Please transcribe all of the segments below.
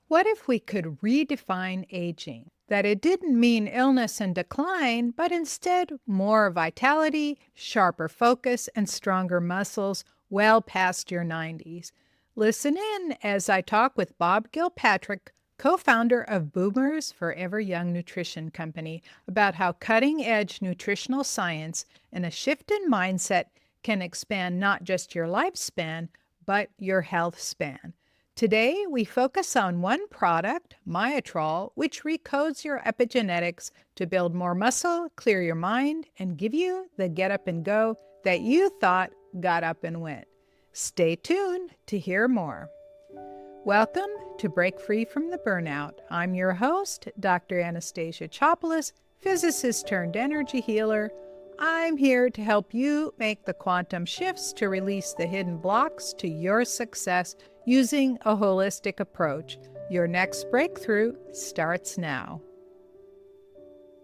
What if we could redefine aging? That it didn't mean illness and decline, but instead more vitality, sharper focus, and stronger muscles well past your 90s. Listen in as I talk with Bob Gilpatrick, co founder of Boomers Forever Young Nutrition Company, about how cutting edge nutritional science and a shift in mindset can expand not just your lifespan, but your health span. Today, we focus on one product, Myotrol, which recodes your epigenetics to build more muscle, clear your mind, and give you the get up and go that you thought got up and went. Stay tuned to hear more. Welcome to Break Free from the Burnout. I'm your host, Dr. Anastasia Chopelas, physicist turned energy healer. I'm here to help you make the quantum shifts to release the hidden blocks to your success using a holistic approach. Your next breakthrough starts now.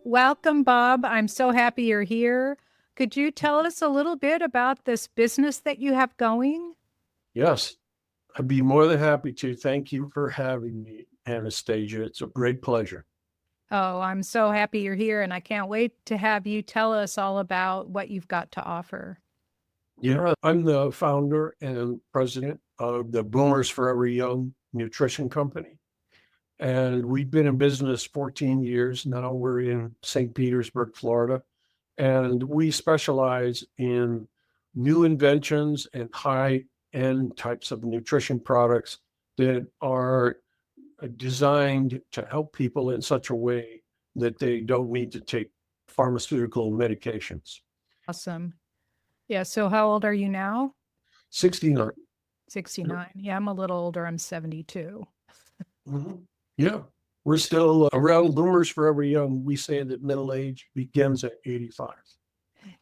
Welcome, Bob. I'm so happy you're here. Could you tell us a little bit about this business that you have going? Yes, I'd be more than happy to. Thank you for having me, Anastasia. It's a great pleasure. Oh, I'm so happy you're here, and I can't wait to have you tell us all about what you've got to offer. Yeah, I'm the founder and president of the Boomers Forever Young Nutrition Company. And we've been in business 14 years. Now we're in St. Petersburg, Florida. And we specialize in new inventions and high end types of nutrition products that are designed to help people in such a way that they don't need to take pharmaceutical medications. Awesome. Yeah, so how old are you now? 69. 69. Yeah, I'm a little older. I'm 72. Mhm. Yeah, we're still around Boomers Forever Young. We say that middle age begins at 85.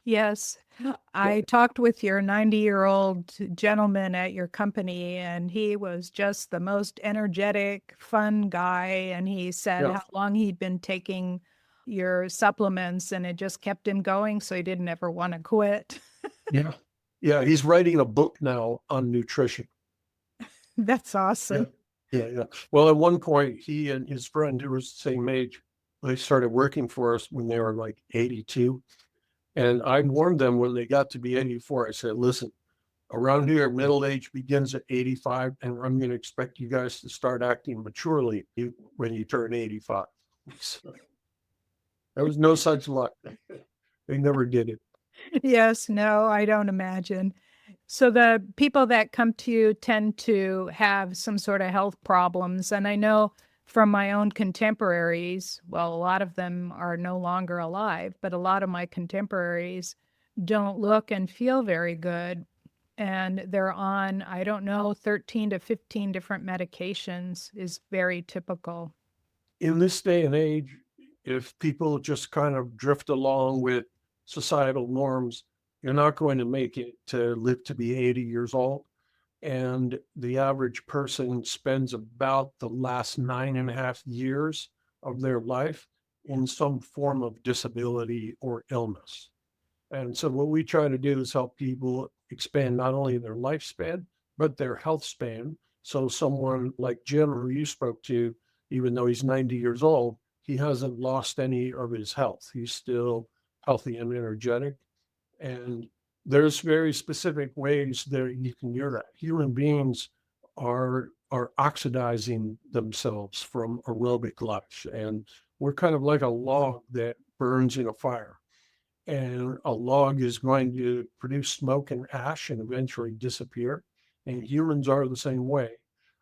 Yes. Yeah, I talked with your 90-year-old gentleman at your company, and he was just the most energetic, fun guy. And he said yeah, how long he'd been taking your supplements, and it just kept him going. So he didn't ever want to quit. yeah. Yeah, he's writing a book now on nutrition. That's Yeah, awesome. yeah. Well, at one point, he and his friend, who was the same age, they started working for us when they were like 82. And I warned them when they got to be 84. I said, listen, around here, middle age begins at 85, and I'm going to expect you guys to start acting maturely when you turn 85. So there was no such luck. They never did it. Yes, no, I don't imagine. So the people that come to you tend to have some sort of health problems. And I know from my own contemporaries, well, a lot of them are no longer alive, but a lot of my contemporaries don't look and feel very good. And they're on, I don't know, 13 to 15 different medications is very typical. In this day and age, if people just kind of drift along with societal norms, you're not going to make it to live to be 80 years old. And the average person spends about the last 9.5 years of their life in some form of disability or illness. And so, what we try to do is help people expand not only their lifespan, but their health span. So, someone like Jim, who you spoke to, even though he's 90 years old, he hasn't lost any of his health. He's still healthy and energetic. And there's very specific ways that you can do that. Human beings are oxidizing themselves from aerobic life, and we're kind of like a log that burns in a fire. And a log is going to produce smoke and ash and eventually disappear. And humans are the same way.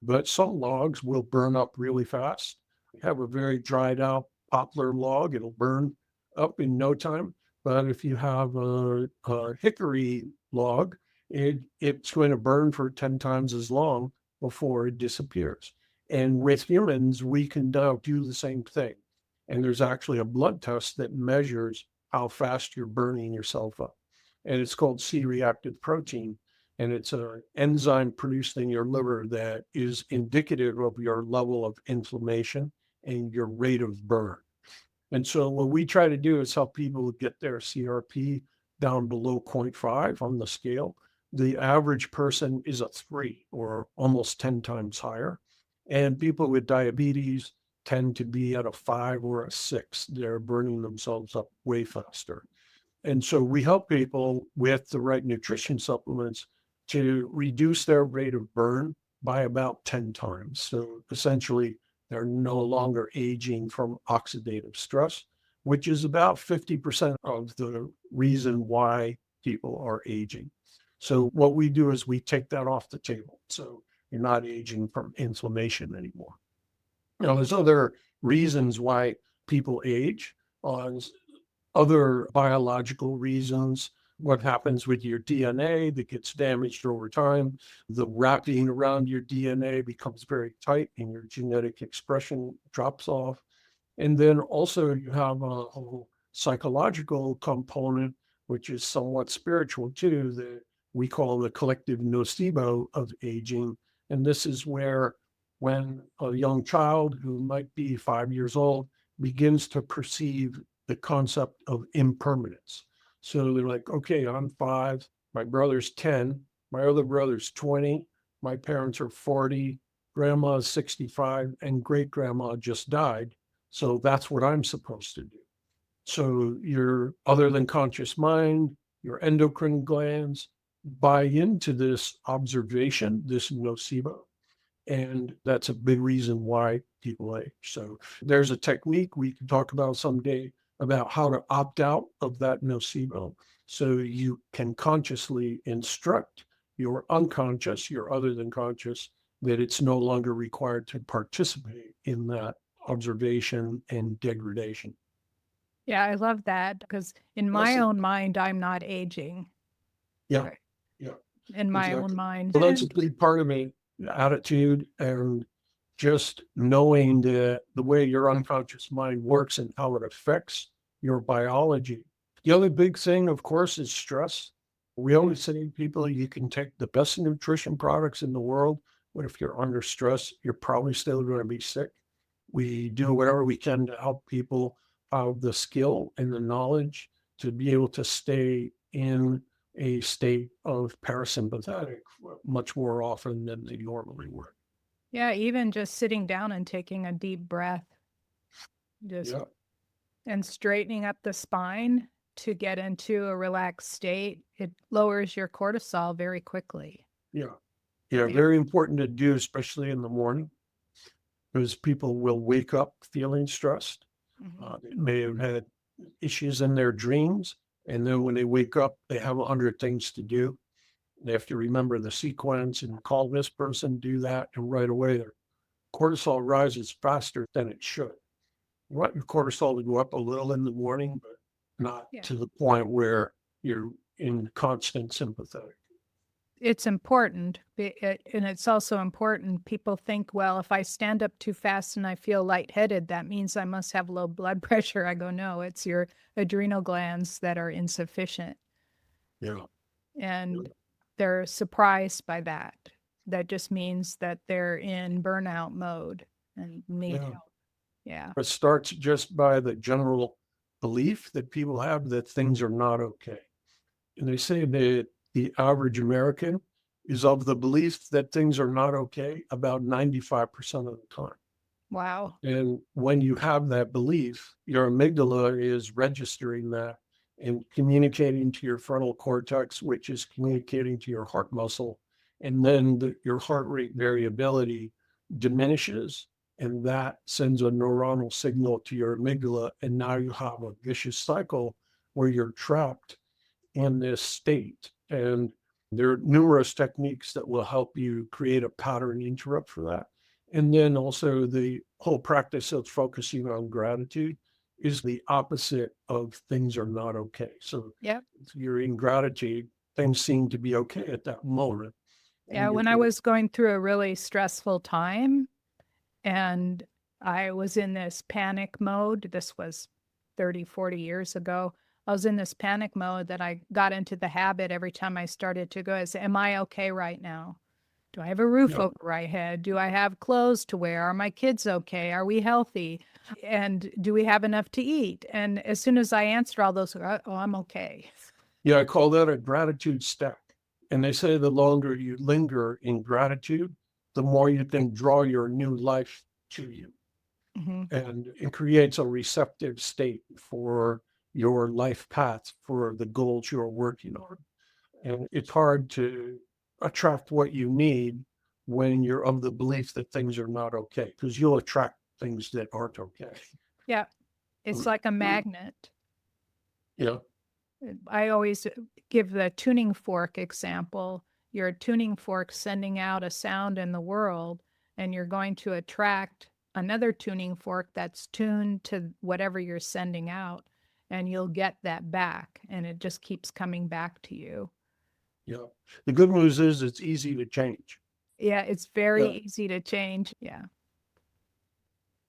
But some logs will burn up really fast. You have a very dried out poplar log, it'll burn up in no time. But if you have a hickory log, it's going to burn for 10 times as long before it disappears. And with humans, we can now do the same thing. And there's actually a blood test that measures how fast you're burning yourself up. And it's called C-reactive protein. And it's an enzyme produced in your liver that is indicative of your level of inflammation and your rate of burn. And so what we try to do is help people get their CRP down below zero point 0.5 on the scale. The average person is a 3 or almost 10 times higher. And people with diabetes tend to be at a 5 or a 6. They're burning themselves up way faster. And so we help people with the right nutrition supplements to reduce their rate of burn by about 10 times. So essentially, they're no longer aging from oxidative stress, which is about 50% of the reason why people are aging. So what we do is we take that off the table. So you're not aging from inflammation anymore. Now, there's other reasons why people age. Other biological reasons, what happens with your DNA that gets damaged over time. The wrapping around your DNA becomes very tight and your genetic expression drops off. And then also you have a whole psychological component, which is somewhat spiritual too, that we call the collective nocebo of aging. And this is where when a young child who might be 5 years old begins to perceive the concept of impermanence. So they're like, okay, I'm 5, my brother's 10, my other brother's 20, my parents are 40, grandma's 65, and great grandma just died. So that's what I'm supposed to do. So your other than conscious mind, your endocrine glands buy into this observation, this nocebo. And that's a big reason why people age. So there's a technique we can talk about someday about how to opt out of that nocebo so you can consciously instruct your unconscious, your other than conscious, that it's no longer required to participate in that observation and degradation. Yeah, I love that because in my That's own mind, I'm not aging. Yeah, Right. yeah, In my own exactly. mind. Well, that's a big part of me, attitude and just knowing the way your unconscious mind works and how it affects your biology. The other big thing, of course, is stress. We always say to people you can take the best nutrition products in the world, but if you're under stress, you're probably still going to be sick. We do whatever we can to help people have the skill and the knowledge to be able to stay in a state of parasympathetic much more often than they normally would. Yeah, even just sitting down and taking a deep breath, just Yeah, and straightening up the spine to get into a relaxed state, it lowers your cortisol very quickly. yeah, yeah. Yeah. Very important to do, especially in the morning, because people will wake up feeling stressed. Mhm. They may have had issues in their dreams, and then when they wake up, they have 100 things to do. They have to remember the sequence and call this person, do that, and right away their cortisol rises faster than it should. You want your cortisol to go up a little in the morning, but not Yeah. to the point where you're in constant sympathetic. It's important, and it's also important. People think, well, if I stand up too fast and I feel lightheaded, that means I must have low blood pressure. I go, no, it's your adrenal glands that are insufficient. Yeah. And they're surprised by that. That just means that they're in burnout mode and need Yeah. help. Yeah. It starts just by the general belief that people have that things are not okay. And they say that the average American is of the belief that things are not okay about 95% of the time. Wow. And when you have that belief, your amygdala is registering that and communicating to your frontal cortex, which is communicating to your heart muscle. And then your heart rate variability diminishes, and that sends a neuronal signal to your amygdala. And now you have a vicious cycle where you're trapped in this state. And there are numerous techniques that will help you create a pattern interrupt for that. And then also the whole practice of focusing on gratitude is the opposite of things are not okay. So Yep. if you're in gratitude, things seem to be okay at that moment. Yeah. And you When I can, was going through a really stressful time and I was in this panic mode, this was 30, 40 years ago. I was in this panic mode that I got into the habit every time I started to go, I say, am I okay right now? Do I have a roof yeah, over my head? Do I have clothes to wear? Are my kids okay? Are we healthy? And do we have enough to eat? And as soon as I answer all those, oh, I'm okay. yeah, I call that a gratitude stack. And they say the longer you linger in gratitude, the more you can draw your new life to you. And it creates a receptive state for your life path, for the goals you're working on. And it's hard to attract what you need when you're of the belief that things are not okay, because you'll attract things that aren't okay. Yeah. It's like a magnet. Yeah. I always give the tuning fork example. You're a tuning fork sending out a sound in the world, and you're going to attract another tuning fork that's tuned to whatever you're sending out, and you'll get that back, and it just keeps coming back to you. Yeah. The good news is it's easy to change. Yeah, it's very Yeah. easy to change. Yeah.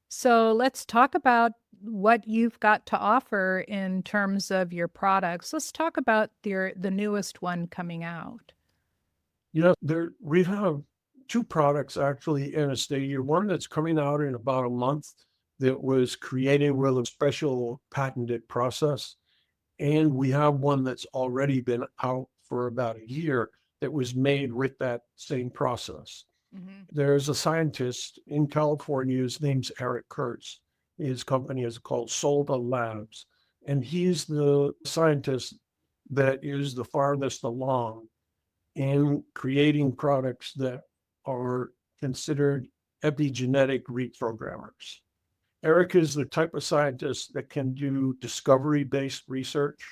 So let's talk about what you've got to offer in terms of your products. Let's talk about the newest one coming out. We have two products actually, Anastasia. One that's coming out in about a month that was created with a special patented process. And we have one that's already been out for about a year that was made with that same process. There's a scientist in California, his name's Eric Kurtz. His company is called Solva Labs. And he's the scientist that is the farthest along in creating products that are considered epigenetic reprogrammers. Eric is the type of scientist that can do discovery based research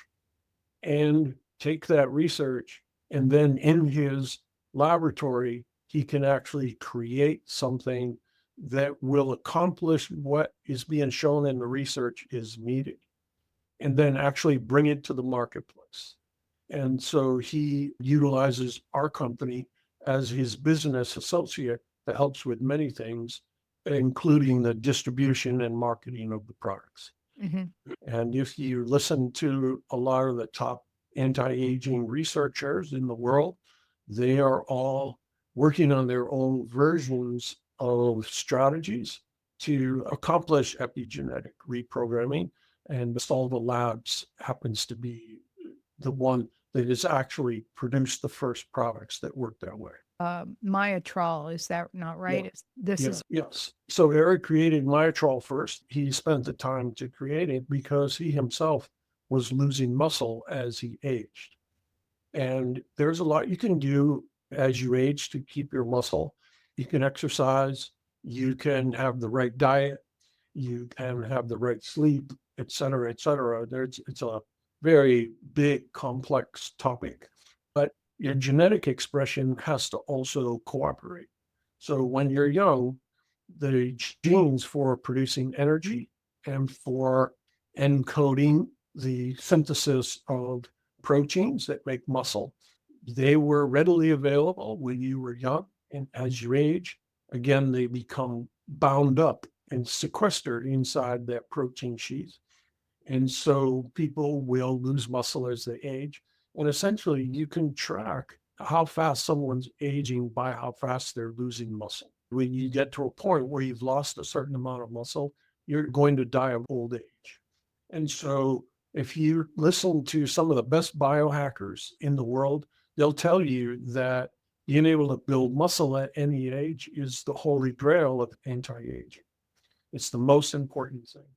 and take that research, and then in his laboratory, he can actually create something that will accomplish what is being shown in the research is needed, and then actually bring it to the marketplace. And so he utilizes our company as his business associate that helps with many things, including the distribution and marketing of the products. And if you listen to a lot of the top anti-aging researchers in the world, they are all working on their own versions of strategies to accomplish epigenetic reprogramming. And Solva Labs happens to be the one that has actually produced the first products that work that way. Myotrol, is that not right? Yeah. This Yeah, is yes. So Eric created Myotrol first. He spent the time to create it because he himself was losing muscle as he aged. And there's a lot you can do as you age to keep your muscle. You can exercise, you can have the right diet, you can have the right sleep, et cetera, et cetera. It's a very big, complex topic. But your genetic expression has to also cooperate. So when you're young, the genes for producing energy and for encoding the synthesis of proteins that make muscle, they were readily available when you were young. And as you age, again, they become bound up and sequestered inside that protein sheath. And so people will lose muscle as they age. And essentially, you can track how fast someone's aging by how fast they're losing muscle. When you get to a point where you've lost a certain amount of muscle, you're going to die of old age. And so, if you listen to some of the best biohackers in the world, they'll tell you that being able to build muscle at any age is the holy grail of anti aging. It's the most important thing.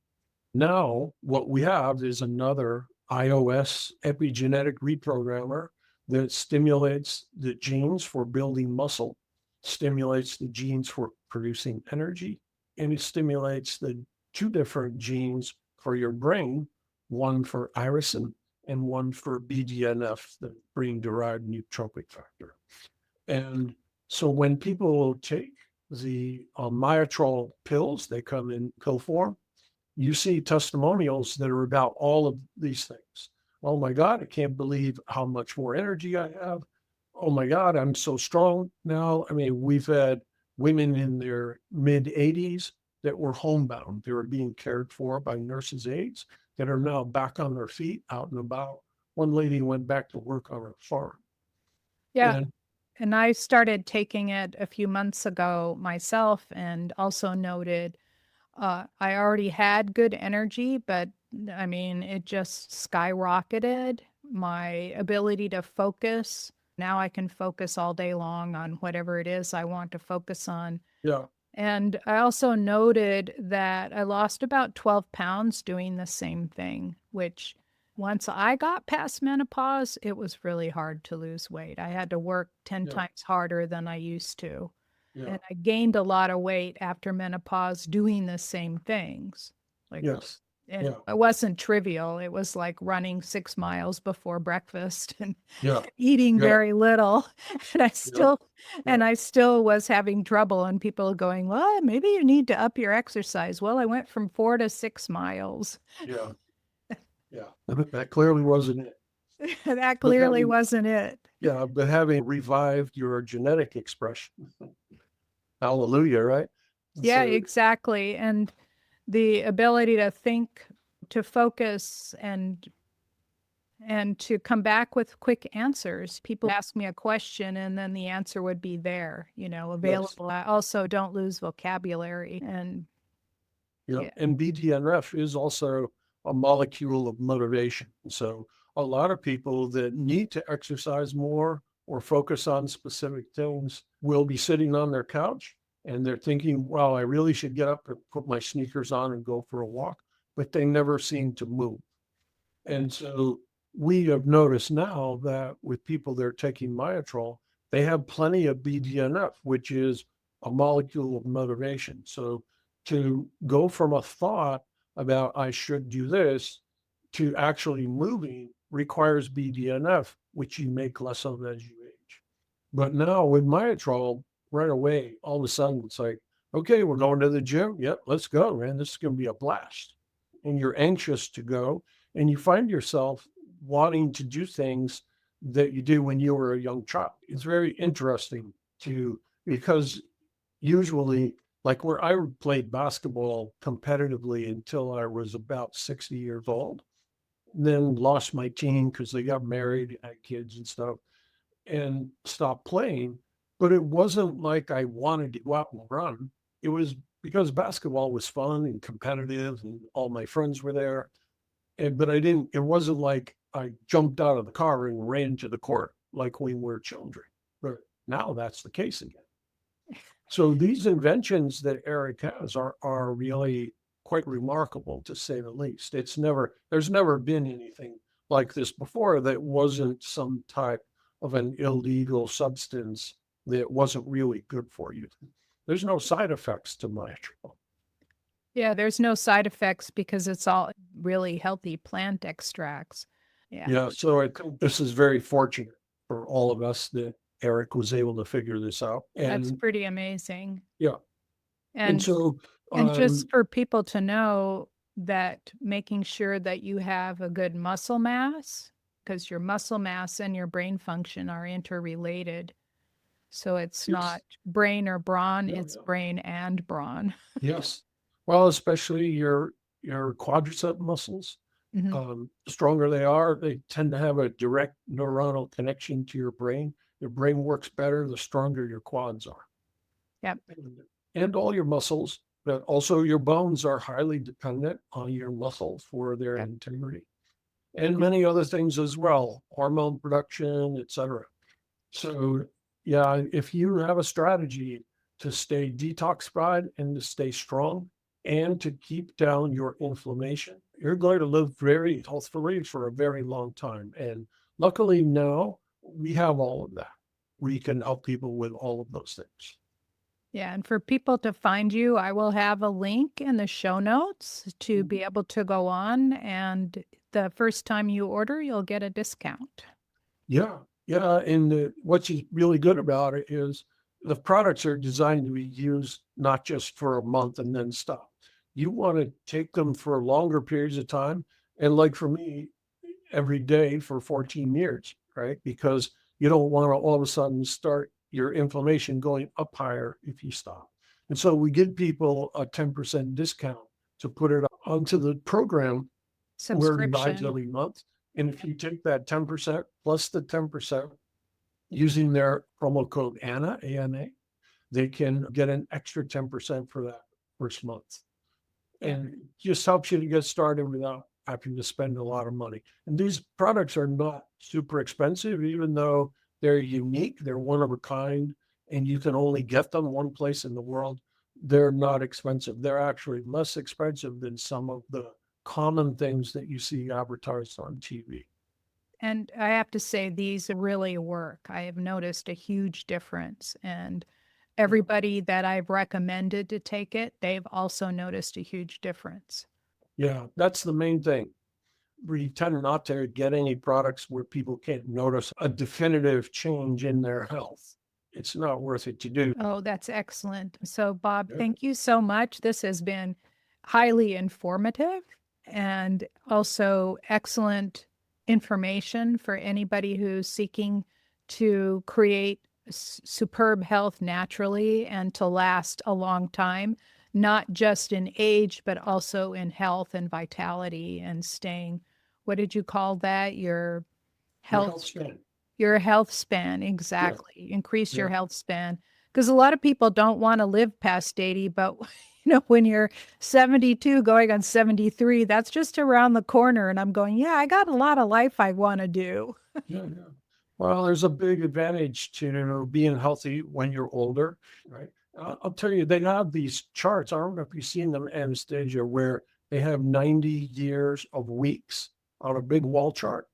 Now, what we have is another iOS epigenetic reprogrammer that stimulates the genes for building muscle, stimulates the genes for producing energy, and it stimulates the two different genes for your brain, one for irisin and one for BDNF, the brain derived neurotrophic factor. And so when people take the Myotrol pills, they come in pill form, you see testimonials that are about all of these things. Oh my God, I can't believe how much more energy I have. Oh my God, I'm so strong now. I mean, we've had women in their mid 80s that were homebound. They were being cared for by nurses' aides that are now back on their feet, out and about. One lady went back to work on her farm. yeah. And And I started taking it a few months ago myself and also noted I already had good energy, but I mean, it just skyrocketed. My ability to focus Now I can focus all day long on whatever it is I want to focus on. Yeah. And I also noted that I lost about 12 pounds doing the same thing, which once I got past menopause, it was really hard to lose weight. I had to work 10 Yeah. times harder than I used to. Yeah. And I gained a lot of weight after menopause doing the same things. Like, Yes. and Yeah. it wasn't trivial. It was like running 6 miles before breakfast and Yeah. eating Yeah. very little. And I Yeah. still and I still was having trouble, and people going, "Well, maybe you need to up your exercise." Well, I went from 4 to 6 miles. Yeah. Yeah. That clearly wasn't it. That But clearly having, wasn't it. yeah, but having revived your genetic expression. Hallelujah, right? Yeah, So, exactly. And the ability to think, to focus, and to come back with quick answers. People ask me a question and then the answer would be there, yes. available. I also don't lose vocabulary. And Yeah. yeah, And BDNF is also a molecule of motivation. So a lot of people that need to exercise more or focus on specific things will be sitting on their couch and they're thinking, wow, I really should get up and put my sneakers on and go for a walk, but they never seem to move. And so we have noticed now that with people that are taking Myotrol, they have plenty of BDNF, which is a molecule of motivation. So to go from a thought about I should do this to actually moving requires BDNF, which you make less of as you age. But now with Myotrol, right away, all of a sudden it's like, okay, we're going to the gym. Yep, let's go, man. This is going to be a blast. And you're anxious to go and you find yourself wanting to do things that you do when you were a young child. It's very interesting to because usually like where I played basketball competitively until I was about 60 years old, then lost my team because they got married, had kids and stuff, and stopped playing. But it wasn't like I wanted to go out and run. It was because basketball was fun and competitive and all my friends were there but I didn't, it wasn't like I jumped out of the car and ran to the court like we were children. But now that's the case again. So these inventions that Eric has are really quite remarkable to say the least. There's never been anything like this before that wasn't some type of an illegal substance that wasn't really good for you. There's no side effects to Myotrol. yeah, there's no side effects because it's all really healthy plant extracts. Yeah, Yeah, so I think this is very fortunate for all of us that Eric was able to figure this out. that's And pretty amazing. yeah, and And so and just for people to know that making sure that you have a good muscle mass, because your muscle mass and your brain function are interrelated. So it's yes, not brain or brawn, yeah, it's yeah, brain and brawn. yes. Well, especially your quadricep muscles, Mhm. stronger they are, they tend to have a direct neuronal connection to your brain. Your brain works better the stronger your quads are. Yep. And all your muscles, but also your bones are highly dependent on your muscle for their Yep. integrity. And many other things as well, hormone production, etc. So, yeah, if you have a strategy to stay detoxified and to stay strong and to keep down your inflammation, you're going to live very healthfully for a very long time. And luckily now we have all of that. We can help people with all of those things. Yeah, and for people to find you, I will have a link in the show notes to be able to go on, and the first time you order, you'll get a discount. Yeah, yeah. And what's really good about it is the products are designed to be used not just for a month and then stop. You want to take them for longer periods of time. And like for me, every day for 14 years, right? Because you don't want to all of a sudden start your inflammation going up higher if you stop. And so we give people a 10% discount to put it onto the program where it buys Subscription. every month. And if you take that 10% plus the 10% using their promo code ANA, ANA, they can get an extra 10% for that first month. Yeah. And it just helps you to get started without having to spend a lot of money. And these products are not super expensive, even though They're unique, they're one of a kind, and you can only get them one place in the world. They're not expensive. They're actually less expensive than some of the common things that you see advertised on TV. And I have to say, these really work. I have noticed a huge difference. And everybody that I've recommended to take it, they've also noticed a huge difference. Yeah, that's the main thing. We tend not to get any products where people can't notice a definitive change in their health. It's not worth it to do. Oh, that's excellent. So, Bob, Yeah. thank you so much. This has been highly informative and also excellent information for anybody who's seeking to create superb health naturally and to last a long time, not just in age, but also in health and vitality and staying, what did you call that? Your Your health health span. your health span, Yeah, exactly. Increase your yeah, health span. Because a lot of people don't want to live past 80, but when you're 72 going on 73, that's just around the corner. And I'm going, yeah, I got a lot of life I want to do. yeah, yeah. Well, there's a big advantage to being healthy when you're older, right? I'll tell you, they have these charts. I don't know if you've seen them, Anastasia, where they have 90 years of weeks on a big wall chart.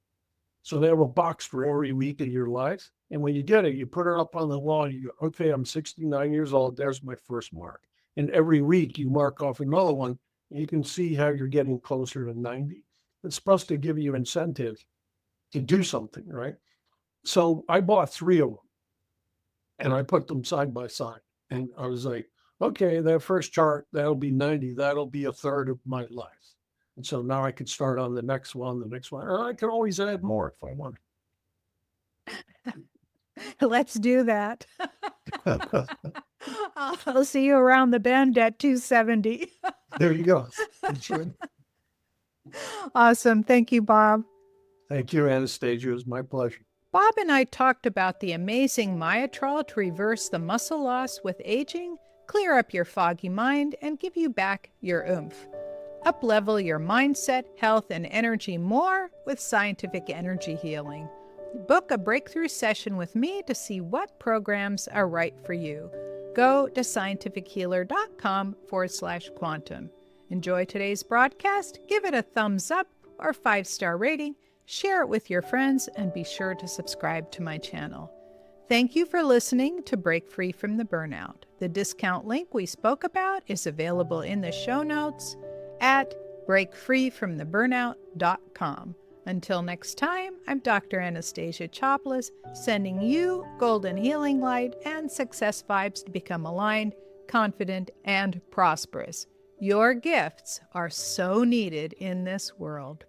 So they have a box for every week of your life. And when you get it, you put it up on the wall. And you go, okay, I'm 69 years old. There's my first mark. And every week you mark off another one. And you can see how you're getting closer to 90. It's supposed to give you incentive to do something, right? So I bought 3 of them and I put them side by side. And I was like, okay, that first chart, that'll be 90. That'll be a third of my life. And so now I could start on the next one, and I can always add more if I want. Let's do that. I'll see you around the bend at 270. There you go. That's right. Awesome. Thank you, Bob. Thank you, Anastasia. It was my pleasure. Bob and I talked about the amazing Myotrol to reverse the muscle loss with aging, clear up your foggy mind, and give you back your oomph. Up-level your mindset, health, and energy more with scientific energy healing. Book a breakthrough session with me to see what programs are right for you. Go to scientifichealer.com/quantum. Enjoy today's broadcast, give it a thumbs up or 5-star rating, share it with your friends, and be sure to subscribe to my channel. Thank you for listening to Break Free from the Burnout. The discount link we spoke about is available in the show notes at breakfreefromtheburnout.com. Until next time, I'm Dr. Anastasia Chopelas, sending you golden healing light and success vibes to become aligned, confident, and prosperous. Your gifts are so needed in this world.